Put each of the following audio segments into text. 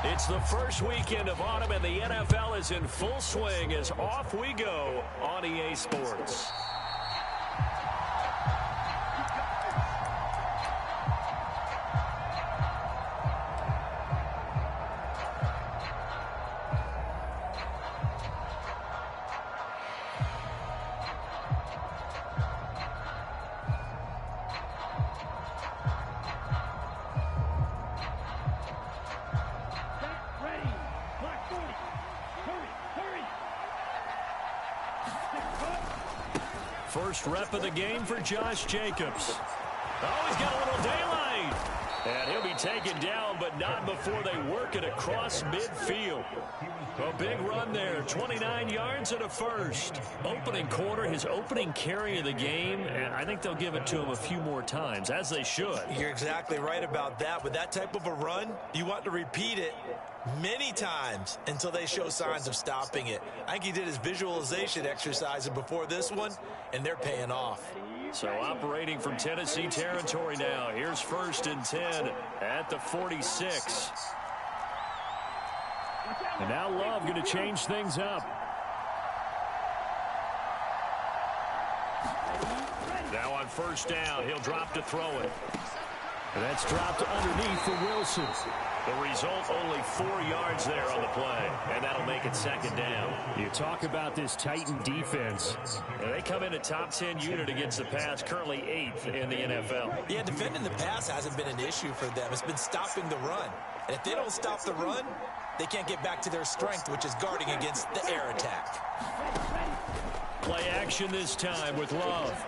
It's the first weekend of autumn, and the NFL is in full swing as off we go on EA Sports. First rep of the game for Josh Jacobs. Oh, he's got a little daylight. And he'll be taken down, but not before they work it across midfield. A big run there, 29 yards and a first. Opening quarter, his opening carry of the game, and I think they'll give it to him a few more times, as they should. You're exactly right about that. With that type of a run, you want to repeat it many times until they show signs of stopping it. I think he did his visualization exercises before this one, and they're paying off. So operating from Tennessee territory now. Here's 1st and 10 at the 46. And now Love going to change things up. Now on 1st down, he'll drop to throw it. And that's dropped underneath for Wilson. The result, only 4 yards there on the play, and that'll make it 2nd down. You talk about this Titan defense. And they come in a top 10 unit against the pass, currently 8th in the NFL. Yeah, defending the pass hasn't been an issue for them. It's been stopping the run. And if they don't stop the run, they can't get back to their strength, which is guarding against the air attack. Play action this time with Love.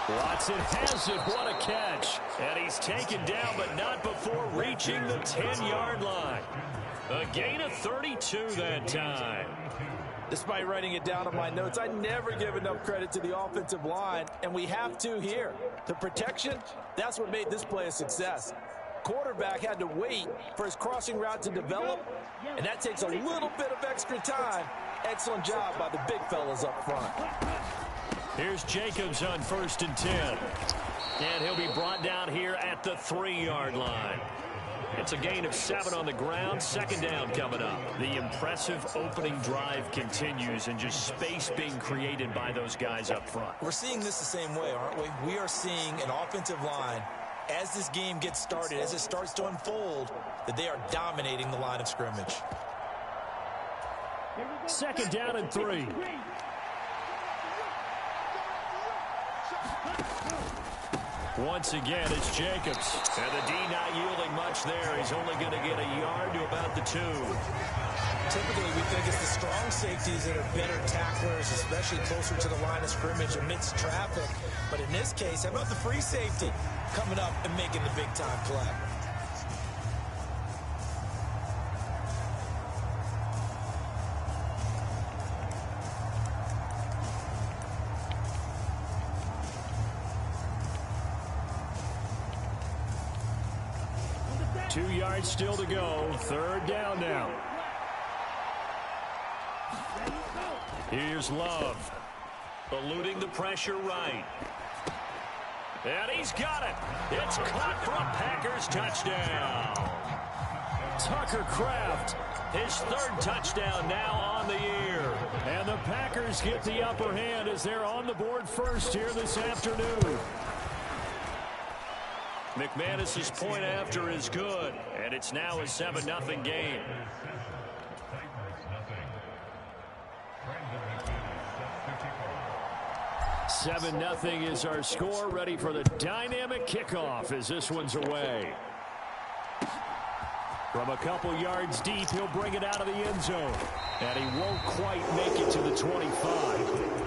Watson has it. What a catch. And he's taken down, but not before reaching the 10-yard line. A gain of 32 that time. Despite writing it down on my notes, I never give enough credit to the offensive line, and we have to here. The protection, that's what made this play a success. Quarterback had to wait for his crossing route to develop, and that takes a little bit of extra time. Excellent job by the big fellas up front. Here's Jacobs on 1st and 10. And he'll be brought down here at the 3-yard line. It's a gain of 7 on the ground. 2nd down coming up. The impressive opening drive continues, and just space being created by those guys up front. We're seeing this the same way, aren't we? We are seeing an offensive line, as this game gets started, as it starts to unfold, that they are dominating the line of scrimmage. 2nd down and 3. Once again, it's Jacobs. And the D not yielding much there. He's only going to get a yard to about the 2. Typically, we think it's the strong safeties that are better tacklers, especially closer to the line of scrimmage amidst traffic. But in this case, how about the free safety coming up and making the big-time play? Two yards still to go. 3rd down now. Here's Love. Eluding the pressure right. And he's got it. It's caught for a Packers touchdown. Tucker Kraft, his 3rd touchdown now on the year. And the Packers get the upper hand as they're on the board first here this afternoon. McManus's point after is good, and it's now a 7-0 game. Seven nothing is our score. Ready for the dynamic kickoff as this one's away. From a couple yards deep, he'll bring it out of the end zone. And he won't quite make it to the 25.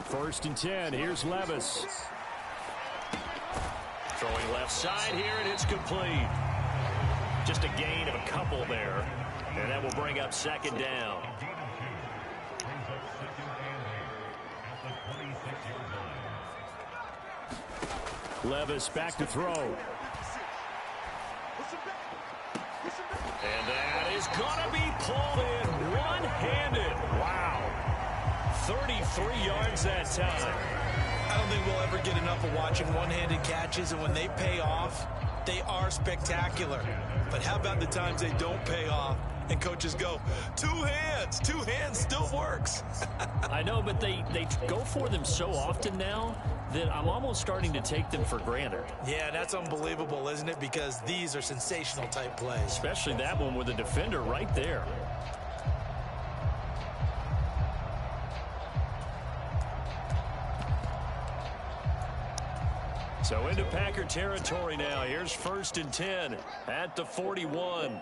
First and 10. Here's Levis. Throwing left side here, and it's complete. Just a gain of a couple there. And that will bring up second down. Levis back to throw. And that is going to be pulled in one-handed. Wow. 33 yards that time. I don't think we'll ever get enough of watching one-handed catches, and when they pay off, they are spectacular. But how about the times they don't pay off and coaches go, two hands still works. I know, but they go for them so often now that I'm almost starting to take them for granted. Yeah, that's unbelievable, isn't it? Because these are sensational type plays. Especially that one with a defender right there. So into Packer territory now. Here's 1st and 10 at the 41.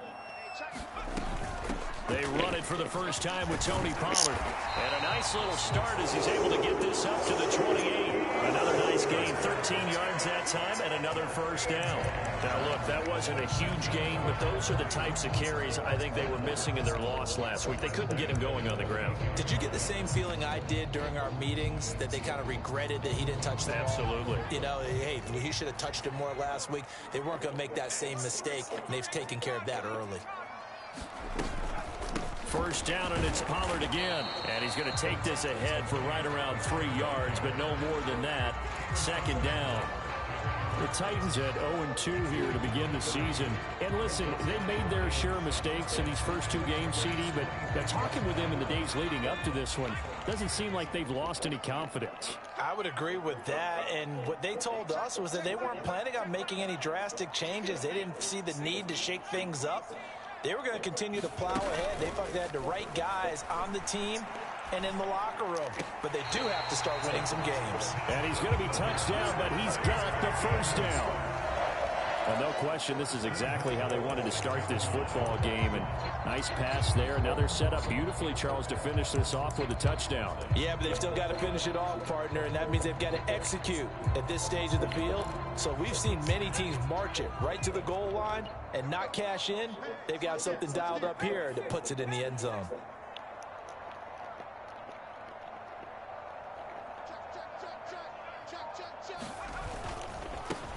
They run it for the first time with Tony Pollard. And a nice little start as he's able to get this up to the 28. Another nice gain, 13 yards that time, and another first down. Now, look, that wasn't a huge gain, but those are the types of carries I think they were missing in their loss last week. They couldn't get him going on the ground. Did you get the same feeling I did during our meetings, that they kind of regretted that he didn't touch the ball? Absolutely. You know, hey, he should have touched it more last week. They weren't going to make that same mistake, and they've taken care of that early. First down, and it's Pollard again. And he's going to take this ahead for right around 3 yards, but no more than that. Second down. The Titans at 0-2 here to begin the season. And listen, they made their share of mistakes in these first 2 games, CD, but talking with them in the days leading up to this one, doesn't seem like they've lost any confidence. I would agree with that, and what they told us was that they weren't planning on making any drastic changes. They didn't see the need to shake things up. They were going to continue to plow ahead. They felt they had the right guys on the team and in the locker room. But they do have to start winning some games. And he's going to be touched down, but he's got the first down. Well, no question, this is exactly how they wanted to start this football game. And nice pass there. Another setup beautifully, Charles, to finish this off with a touchdown. Yeah, but they've still got to finish it off, partner, and that means they've got to execute at this stage of the field. So we've seen many teams march it right to the goal line and not cash in. They've got something dialed up here that puts it in the end zone.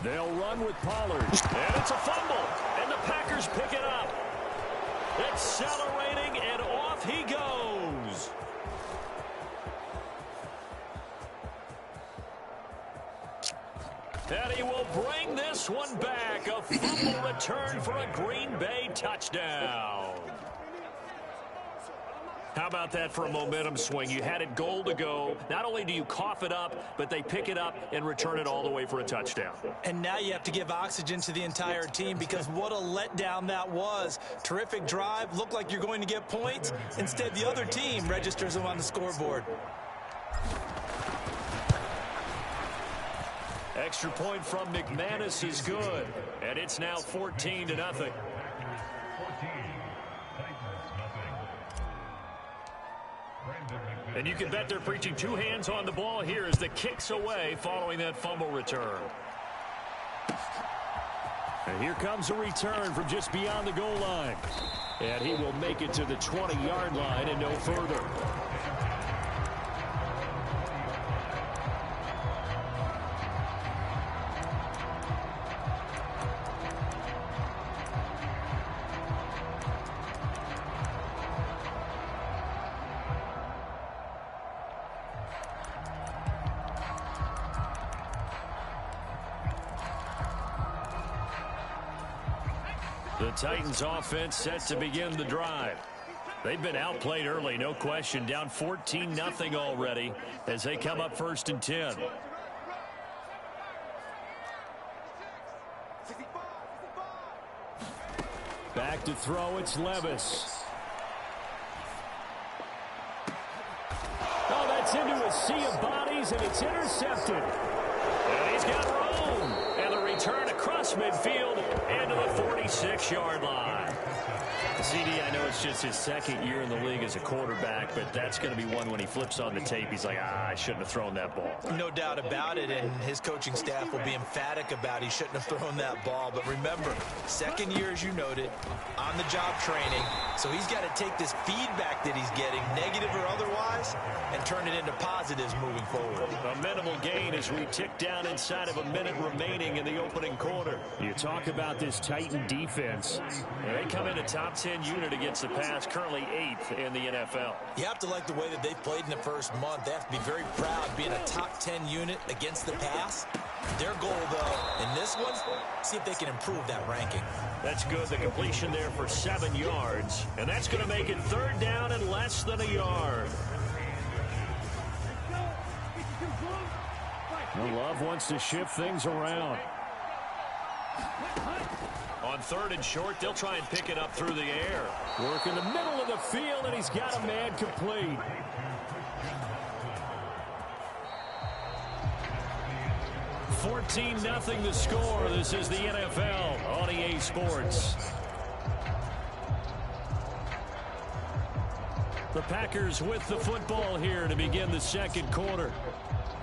They'll run with Pollard. And it's a fumble. And the Packers pick it up. Accelerating, and off he goes. And he will bring this one back. A fumble return for a Green Bay touchdown. How about that for a momentum swing? You had it goal to go. Not only do you cough it up, but they pick it up and return it all the way for a touchdown. And now you have to give oxygen to the entire team, because what a letdown that was. Terrific drive. Looked like you're going to get points. Instead, the other team registers them on the scoreboard. Extra point from McManus is good. And it's now 14-0. And you can bet they're preaching 2 hands on the ball here as the kick's away following that fumble return. And here comes a return from just beyond the goal line. And he will make it to the 20-yard line and no further. The Titans offense set to begin the drive. They've been outplayed early, no question. Down 14-0 already as they come up 1st and 10. Back to throw, it's Levis. Oh, that's into a sea of bodies, and it's intercepted. And he's got room. And the return across midfield and to the 46-yard line. CD, I know it's just his second year in the league as a quarterback, but that's going to be one when he flips on the tape, he's like, I shouldn't have thrown that ball. No doubt about it, and his coaching staff will be emphatic about he shouldn't have thrown that ball. But remember, second year, as you noted, on-the-job training, so he's got to take this feedback that he's getting, negative or otherwise, and turn it into positives moving forward. A minimal gain as we tick down inside of a minute remaining in the opening quarter. You talk about this Titan defense. They come in a top 10 unit against the pass, currently 8th in the NFL. You have to like the way that they've played in the first month. They have to be very proud being a top 10 unit against the pass. Their goal, though, in this one, see if they can improve that ranking. That's good. The completion there for 7 yards. And that's going to make it third down and less than a yard. Well, Love wants to shift things around. On third and short, they'll try and pick it up through the air. Work in the middle of the field, and he's got a man complete. $14-0 the score. This is the NFL on EA Sports. The Packers with the football here to begin the second quarter,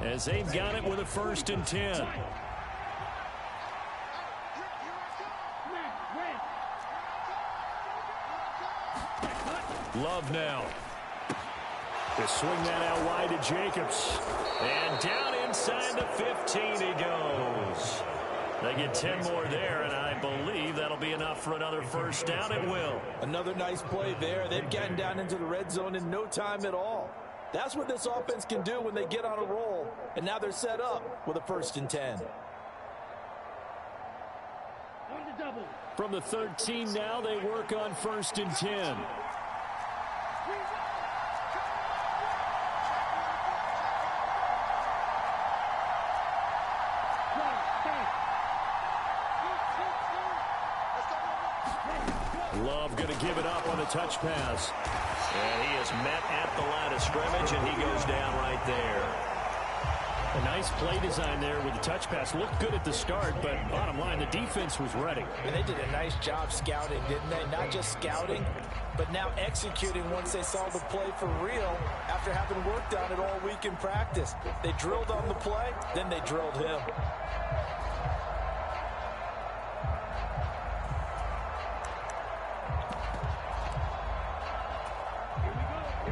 as they've got it with a 1st and 10. Love now. They swing that out wide to Jacobs. And down inside the 15 he goes. They get 10 more there, and I believe that'll be enough for another first down. It will. Another nice play there. They've gotten down into the red zone in no time at all. That's what this offense can do when they get on a roll. And now they're set up with a 1st and 10. From the 13 now, they work on 1st and 10. Love going to give it up on the touch pass. And he is met at the line of scrimmage, and he goes down right there. A nice play design there with the touch pass. Looked good at the start, but bottom line, the defense was ready. And they did a nice job scouting, didn't they? Not just scouting, but now executing once they saw the play for real after having worked on it all week in practice. They drilled on the play, then they drilled him.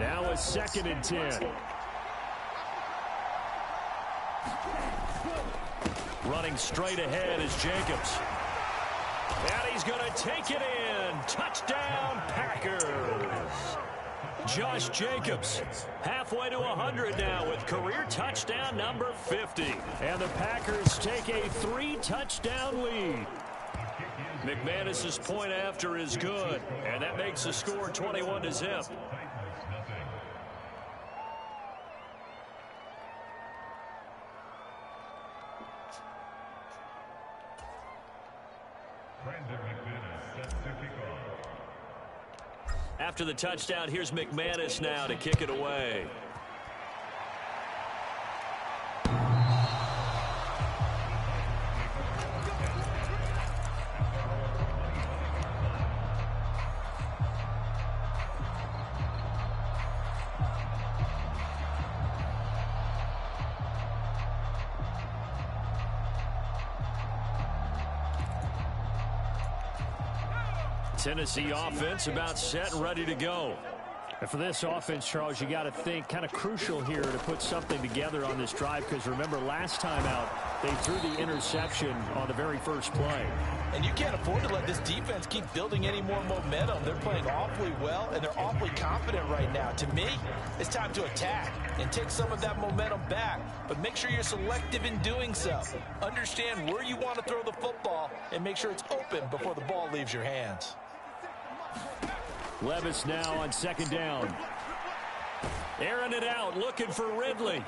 Now a 2nd and 10. Running straight ahead is Jacobs. And he's going to take it in. Touchdown, Packers. Josh Jacobs halfway to 100 now with career touchdown number 50. And the Packers take a 3-touchdown lead. McManus's point after is good, and that makes the score 21-0. After the touchdown, here's McManus now to kick it away. Tennessee offense about set and ready to go. And for this offense, Charles, you got to think kind of crucial here to put something together on this drive, because remember last time out they threw the interception on the very first play. And you can't afford to let this defense keep building any more momentum. They're playing awfully well, and they're awfully confident right now. To me, it's time to attack and take some of that momentum back, but make sure you're selective in doing so. Understand where you want to throw the football and make sure it's open before the ball leaves your hands. Levis now on 2nd down. Airing it out, looking for Ridley.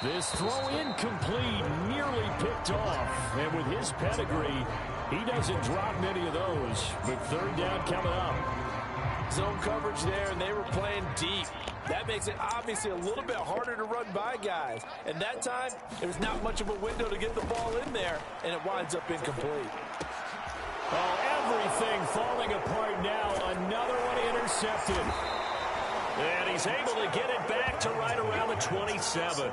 This throw incomplete, nearly picked off. And with his pedigree, he doesn't drop many of those. But 3rd down coming up. Zone coverage there, and they were playing deep. That makes it obviously a little bit harder to run by guys. And that time, there's not much of a window to get the ball in there, and it winds up incomplete. Oh, everything falling apart now. Another one intercepted. And he's able to get it back to right around the 27.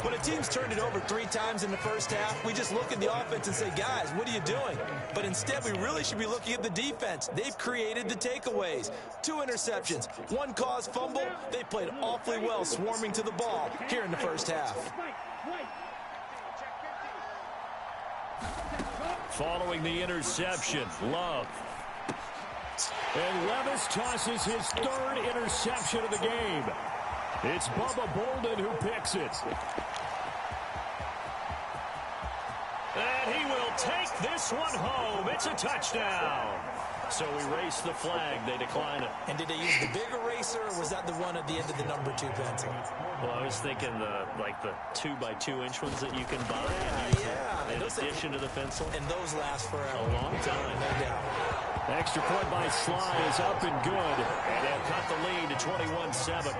When a team's turned it over 3 times in the first half, we just look at the offense and say, guys, what are you doing? But instead, we really should be looking at the defense. They've created the takeaways. 2 interceptions, 1 caused fumble. They played awfully well swarming to the ball here in the first half. Following the interception, Love. And Levis tosses his 3rd interception of the game. It's Bubba Bolden who picks it. And he will take this one home. It's a touchdown. So we race the flag. They decline it. And did they use the big eraser, or was that the one at the end of the number 2 pencil? Well, I was thinking the 2x2-inch ones that you can buy in addition to the pencil. And those last forever. A long time. No doubt. Extra point by Sly is up and good. And they'll cut the lead to 21-7.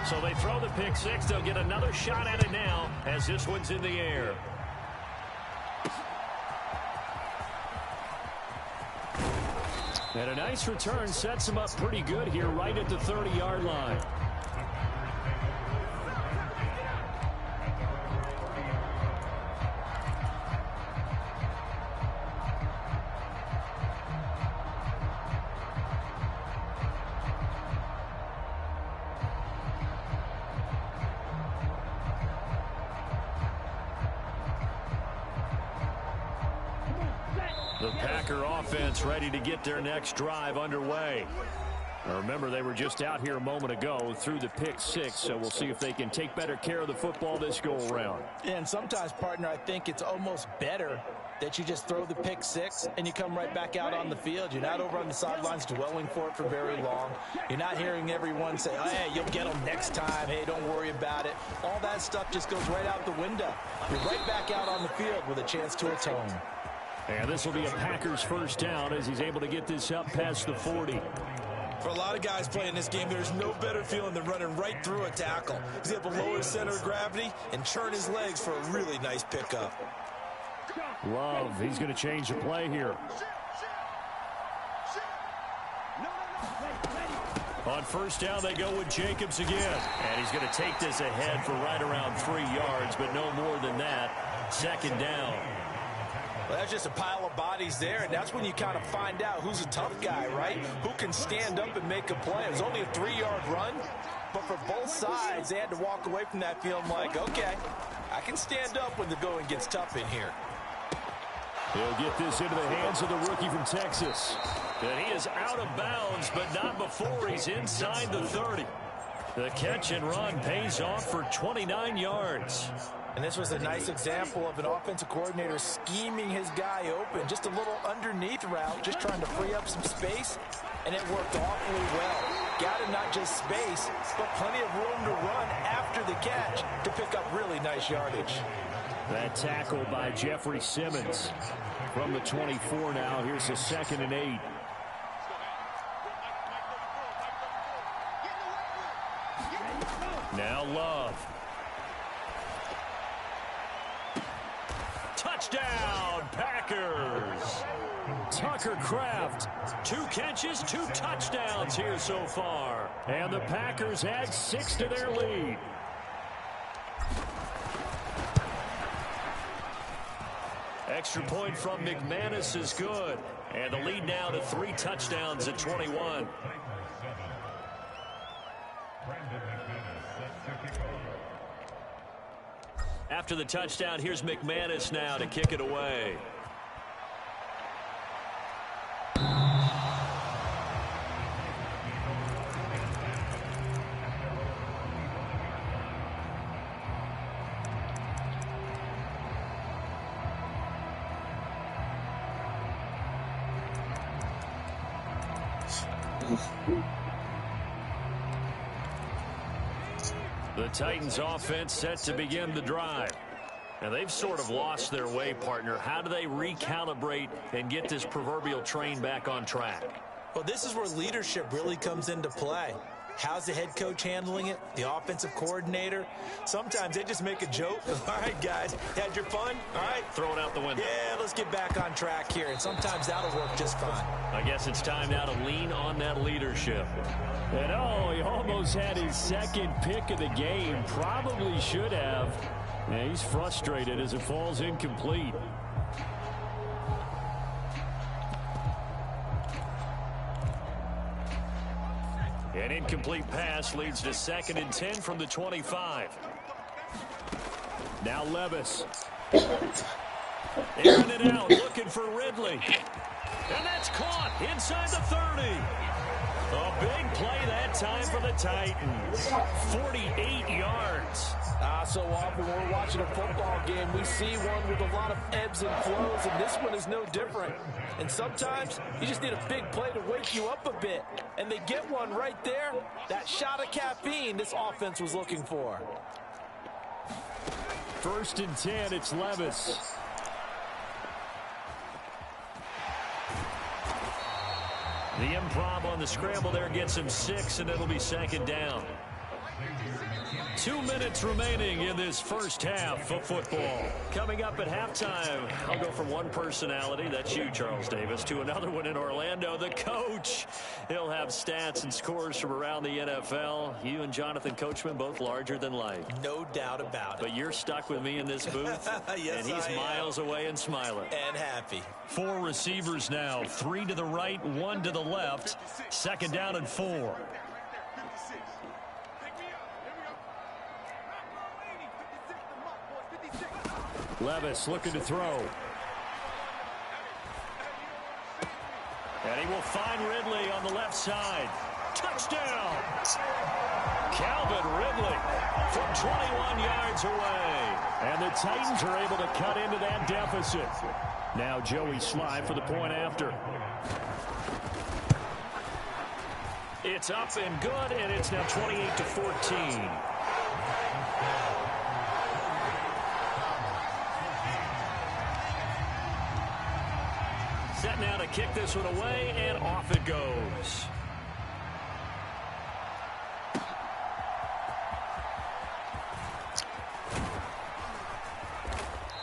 So they throw the pick 6. They'll get another shot at it now as this one's in the air. And a nice return sets him up pretty good here right at the 30-yard line. The Packer offense ready to get their next drive underway. Now remember, they were just out here a moment ago through the pick 6, so we'll see if they can take better care of the football this go-around. And sometimes, partner, I think it's almost better that you just throw the pick 6 and you come right back out on the field. You're not over on the sidelines dwelling for it for very long. You're not hearing everyone say, oh, hey, you'll get them next time. Hey, don't worry about it. All that stuff just goes right out the window. You're right back out on the field with a chance to atone. And this will be a Packers first down as he's able to get this up past the 40. For a lot of guys playing this game, there's no better feeling than running right through a tackle. He's able to lower his center of gravity and churn his legs for a really nice pickup. Love, he's going to change the play here. On first down, they go with Jacobs again. And he's going to take this ahead for right around 3 yards, but no more than that. Second down. Well, that's just a pile of bodies there, and that's when you kind of find out who's a tough guy, right? Who can stand up and make a play. It was only a 3-yard run, but for both sides, they had to walk away from that feeling like, okay, I can stand up when the going gets tough in here. He'll get this into the hands of the rookie from Texas. And he is out of bounds, but not before he's inside the 30. The catch and run pays off for 29 yards. And this was a nice example of an offensive coordinator scheming his guy open. Just a little underneath route, just trying to free up some space, and it worked awfully well. Got him not just space, but plenty of room to run after the catch to pick up really nice yardage. That tackle by Jeffrey Simmons from the 24 now. Here's a 2nd and 8. Now Love. Touchdown, Packers. Tucker Kraft. 2 catches, 2 touchdowns here so far. And the Packers add 6 to their lead. Extra point from McManus is good. And the lead now to 3 touchdowns at 21. After the touchdown, here's McManus now to kick it away. The Titans offense set to begin the drive. And they've sort of lost their way, partner. How do they recalibrate and get this proverbial train back on track? Well, this is where leadership really comes into play. How's the head coach handling it? The offensive coordinator? Sometimes they just make a joke. All right, guys, had your fun? All right. Throw it out the window. Yeah, let's get back on track here, and sometimes that'll work just fine. I guess it's time now to lean on that leadership. And he almost had his second pick of the game. Probably should have. Yeah, he's frustrated as it falls incomplete. An incomplete pass leads to 2nd and 10 from the 25. Now Levis. Airing it out, looking for Ridley. And that's caught inside the 30. A big play that time for the Titans. 48 yards. So often when we're watching a football game, we see one with a lot of ebbs and flows, and this one is no different. And sometimes you just need a big play to wake you up a bit. And they get one right there. That shot of caffeine this offense was looking for. 1st and 10, it's Levis. The improv on the scramble there gets him 6, and it'll be 2nd down. 2 minutes remaining in this first half of football. Coming up at halftime, I'll go from one personality, that's you, Charles Davis, to another one in Orlando, the coach. He'll have stats and scores from around the NFL. You and Jonathan Coachman, both larger than life. No doubt about it. But you're stuck with me in this booth, yes, and he's miles away and smiling. And happy. 4 receivers now, 3 to the right, 1 to the left. 2nd down and 4. Levis looking to throw. And he will find Ridley on the left side. Touchdown! Calvin Ridley from 21 yards away. And the Titans are able to cut into that deficit. Now Joey Sly for the point after. It's up and good, and it's now 28-14. Set now to kick this one away, and off it goes.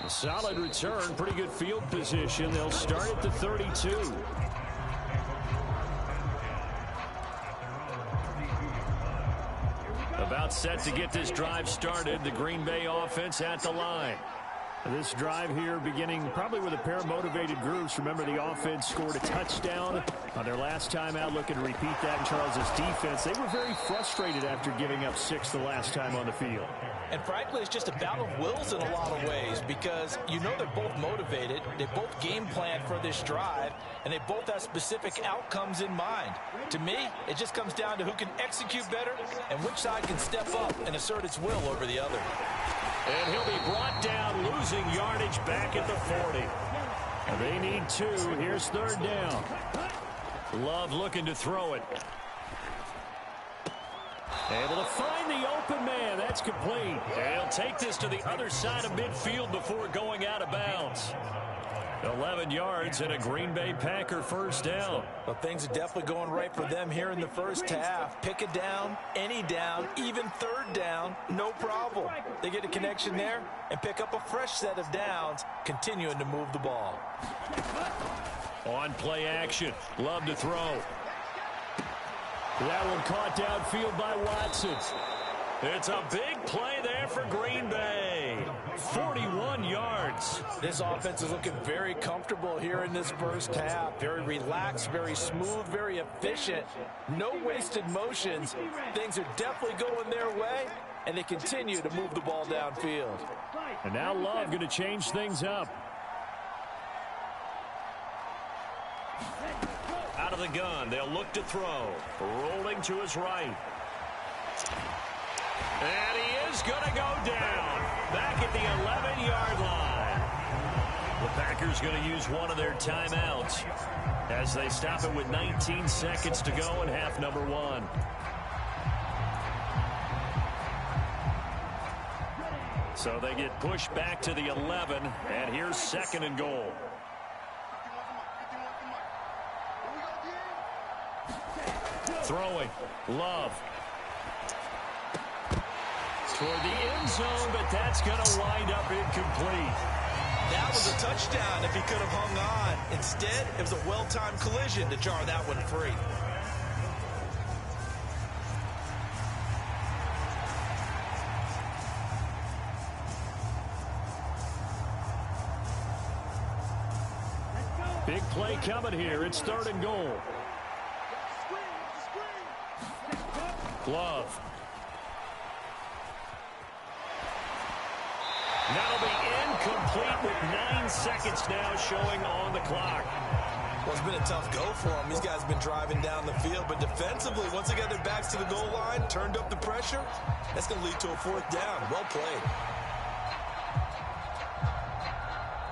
A solid return, pretty good field position. They'll start at the 32. About set to get this drive started. The Green Bay offense at the line. This drive here beginning probably with a pair of motivated groups. Remember, the offense scored a touchdown on their last time out. Looking to repeat that in Charles's defense. They were very frustrated after giving up 6 the last time on the field. And frankly, it's just a battle of wills in a lot of ways because you know they're both motivated. They both game plan for this drive, and they both have specific outcomes in mind. To me, it just comes down to who can execute better and which side can step up and assert its will over the other. And he'll be brought down, losing yardage back at the 40. They need 2. Here's 3rd down. Love looking to throw it. Able to find the open man. That's complete. They'll take this to the other side of midfield before going out of bounds. 11 yards and a Green Bay Packer 1st down. Well, things are definitely going right for them here in the first half. Pick it down, any down, even 3rd down, no problem. They get a connection there and pick up a fresh set of downs, continuing to move the ball. On play action, Love to throw. That one caught downfield by Watson. It's a big play there for Green Bay. 41 yards. This offense is looking very comfortable here in this first half. Very relaxed, very smooth, very efficient. No wasted motions. Things are definitely going their way, and they continue to move the ball downfield. And now Love going to change things up. Out of the gun, they'll look to throw. Rolling to his right. And he is going to go down. Back at the 11-yard line. The Packers going to use one of their timeouts as they stop it with 19 seconds to go in half number 1. So they get pushed back to the 11, and here's 2nd and goal. Throwing. Love. toward the end zone, but that's going to wind up incomplete. That was a touchdown if he could have hung on. Instead, it was a well-timed collision to jar that one free. Big play coming here. It's 3rd and goal. Love. That'll be incomplete with 9 seconds now showing on the clock. Well, it's been a tough go for him. These guys have been driving down the field, but defensively, once they got their backs to the goal line, turned up the pressure, that's going to lead to a 4th down. Well played.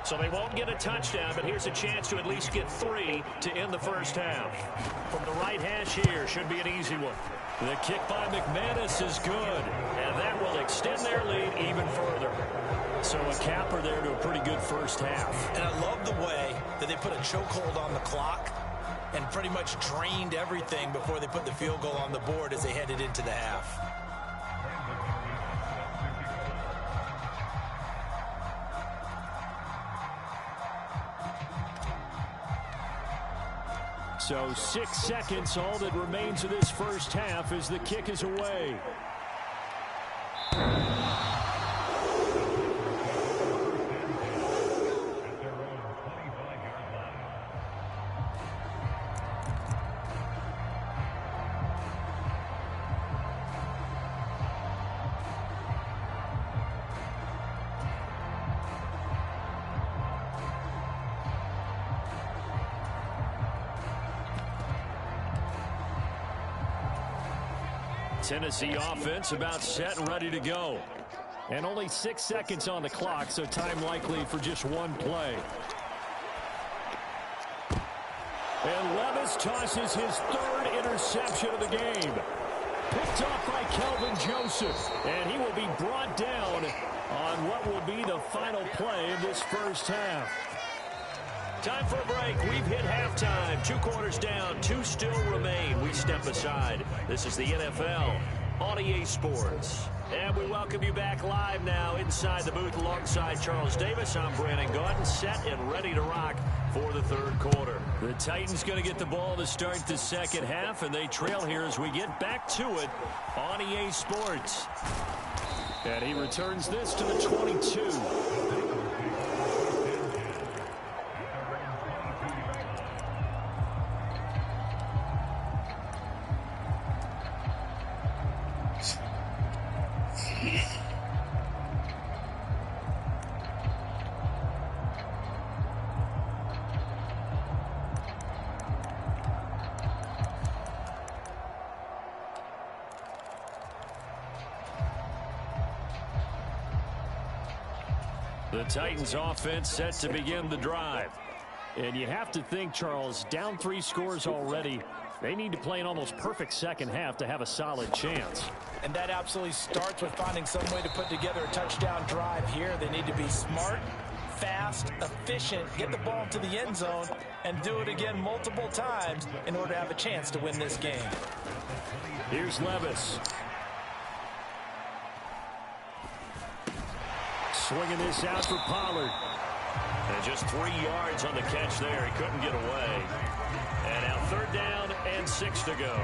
So they won't get a touchdown, but here's a chance to at least get 3 to end the first half. From the right hash here, should be an easy one. The kick by McManus is good, and that will extend their lead even further. So a capper there to a pretty good first half. And I love the way that they put a chokehold on the clock and pretty much drained everything before they put the field goal on the board as they headed into the half. So 6 seconds, all that remains of this first half as the kick is away. Tennessee offense about set and ready to go. And only 6 seconds on the clock, so time likely for just one play. And Levis tosses his 3rd interception of the game. Picked off by Kelvin Joseph. And he will be brought down on what will be the final play of this first half. Time for a break. We've hit halftime. 2 quarters down. 2 still remain. We step aside. This is the NFL on EA Sports. And we welcome you back live now inside the booth alongside Charles Davis. I'm Brandon Gaudin, set and ready to rock for the 3rd quarter. The Titans going to get the ball to start the second half, and they trail here as we get back to it on EA Sports. And he returns this to the 22. The Titans offense set to begin the drive. And you have to think, Charles, down 3 scores already. They need to play an almost perfect second half to have a solid chance. And that absolutely starts with finding some way to put together a touchdown drive here. They need to be smart, fast, efficient, get the ball to the end zone, and do it again multiple times in order to have a chance to win this game. Here's Levis. Swinging this out for Pollard. And just 3 yards on the catch there. He couldn't get away. And now 3rd down and 6 to go.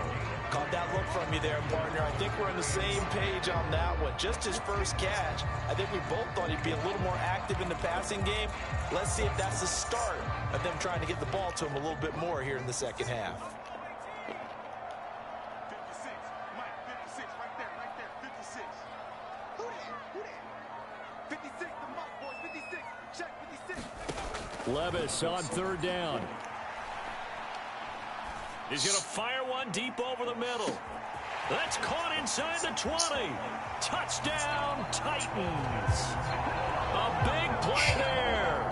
Caught that look from you there, partner. I think we're on the same page on that one. Just his first catch. I think we both thought he'd be a little more active in the passing game. Let's see if that's the start of them trying to get the ball to him a little bit more here in the second half. Levis on 3rd down. He's going to fire one deep over the middle. That's caught inside the 20. Touchdown, Titans. A big play there.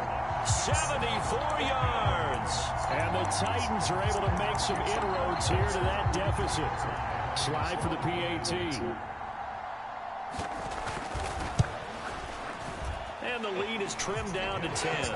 74 yards. And the Titans are able to make some inroads here to that deficit. Slide for the PAT. And the lead is trimmed down to 10.